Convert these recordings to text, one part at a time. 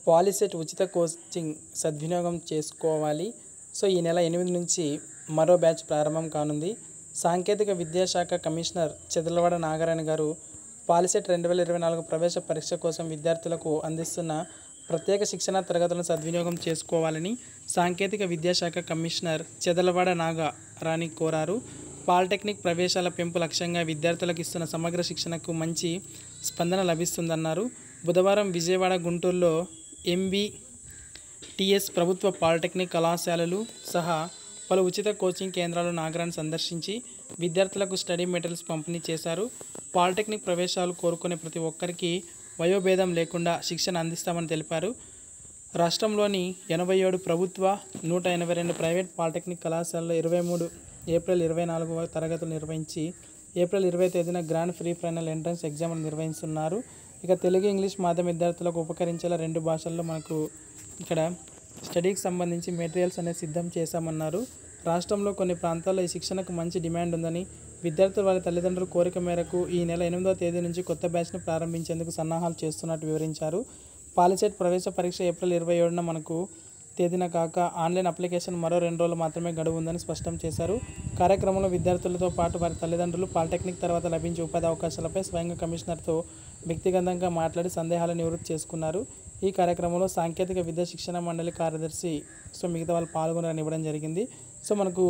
POLYCET ఉచిత coaching సద్వినియోగం చేసుకోవాలి. సో ఈ నెల 8 నుంచి మరో బ్యాచ్ ప్రారంభం కానుంది. సాంకేతిక విద్యాశాఖ కమిషనర్ చెదలవాడ నాగరాణి గారు పాలిసెట్ 2024 ప్రవేశ పరీక్ష కోసం విద్యార్థులకు అందిస్తున్న ప్రత్యేక శిక్షణ తరగతులను సద్వినియోగం చేసుకోవాలని సాంకేతిక విద్యాశాఖ కమిషనర్ చెదలవాడ నాగరాణి కోరారు. పాలిటెక్నిక్ ప్రవేశాల పెంపు లక్ష్యంగా విద్యార్థులకు ఇస్తున్న సమగ్ర శిక్షణకు మంచి స్పందన లభిస్తుందన్నారు. బుధవారం విజయవాడ, గుంటూరులో MBTS ప్రభుత్వ పాలిటెక్నిక్ కళాశాలలు సహా పలు ఉచిత కోచింగ్ కేంద్రాలు నాగరాణి సందర్శించి విద్యార్థులకు స్టడీ మెటీరియల్స్ పంపిణీ చేశారు. పాలిటెక్నిక్ ప్రవేశాలు కోరుకునే ప్రతి ఒక్కరికి వయోభేదం లేకుండా శిక్షణ అందిస్తామని తెలిపారు. రాష్ట్రంలోని 87 ప్రభుత్వ, 182 ప్రైవేట్ పాలిటెక్నిక్ కళాశాలలో 23 ఏప్రిల్ 24వ తరగతులు నిర్వహించి ఏప్రిల్ 20వ తేదీన గ్రాండ్ ప్రీ ఫైనల్ ఎంట్రన్స్ ఎగ్జామ్లు నిర్వహిస్తున్నారు. ఇక తెలుగు, ఇంగ్లీష్ మాధ్యమ విద్యార్థులకు ఉపకరించేలా 2 భాషల్లో మనకు ఇక్కడ స్టడీకి సంబంధించి మెటీరియల్స్ అనేది సిద్ధం చేశామన్నారు. రాష్ట్రంలో కొన్ని ప్రాంతాల్లో ఈ శిక్షణకు మంచి డిమాండ్ ఉందని, విద్యార్థులు వారి తల్లిదండ్రుల కోరిక మేరకు ఈ నెల 8వ తేదీ నుంచి కొత్త బ్యాచ్ను ప్రారంభించేందుకు సన్నాహాలు చేస్తున్నట్టు వివరించారు. పాలిసెట్ ప్రవేశ పరీక్ష ఏప్రిల్ 27న మనకు తేదీన కాక ఆన్లైన్ అప్లికేషన్ మరో 2 రోజులు మాత్రమే గడువు ఉందని స్పష్టం చేశారు. కార్యక్రమంలో విద్యార్థులతో పాటు వారి తల్లిదండ్రులు పాలిటెక్నిక్ తర్వాత లభించే ఉపాధి అవకాశాలపై స్వయంగా కమిషనర్తో వ్యక్తిగతంగా మాట్లాడి సందేహాలు నివృత్తి చేసుకున్నారు. ఈ కార్యక్రమంలో సాంకేతిక విద్యా శిక్షణ మండలి కార్యదర్శి మిగతా వాళ్ళు పాల్గొనాలని ఇవ్వడం జరిగింది. మనకు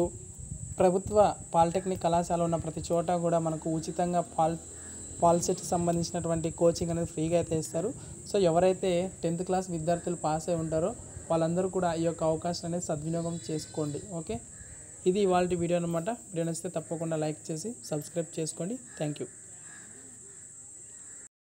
ప్రభుత్వ పాలిటెక్నిక్ కళాశాల ఉన్న ప్రతి చోట కూడా మనకు ఉచితంగా పాలిసెట్కి సంబంధించినటువంటి కోచింగ్ అనేది ఫ్రీగా అయితే ఇస్తారు. ఎవరైతే 10th క్లాస్ విద్యార్థులు పాస్ అయి ఉంటారో వాళ్ళందరూ కూడా ఈ యొక్క అవకాశం అనేది సద్వినియోగం చేసుకోండి. ఓకే, ఇది ఇవాళ వీడియో అనమాట. వీడియో నచ్చితే తప్పకుండా లైక్ చేసి సబ్స్క్రైబ్ చేసుకోండి. Thank you.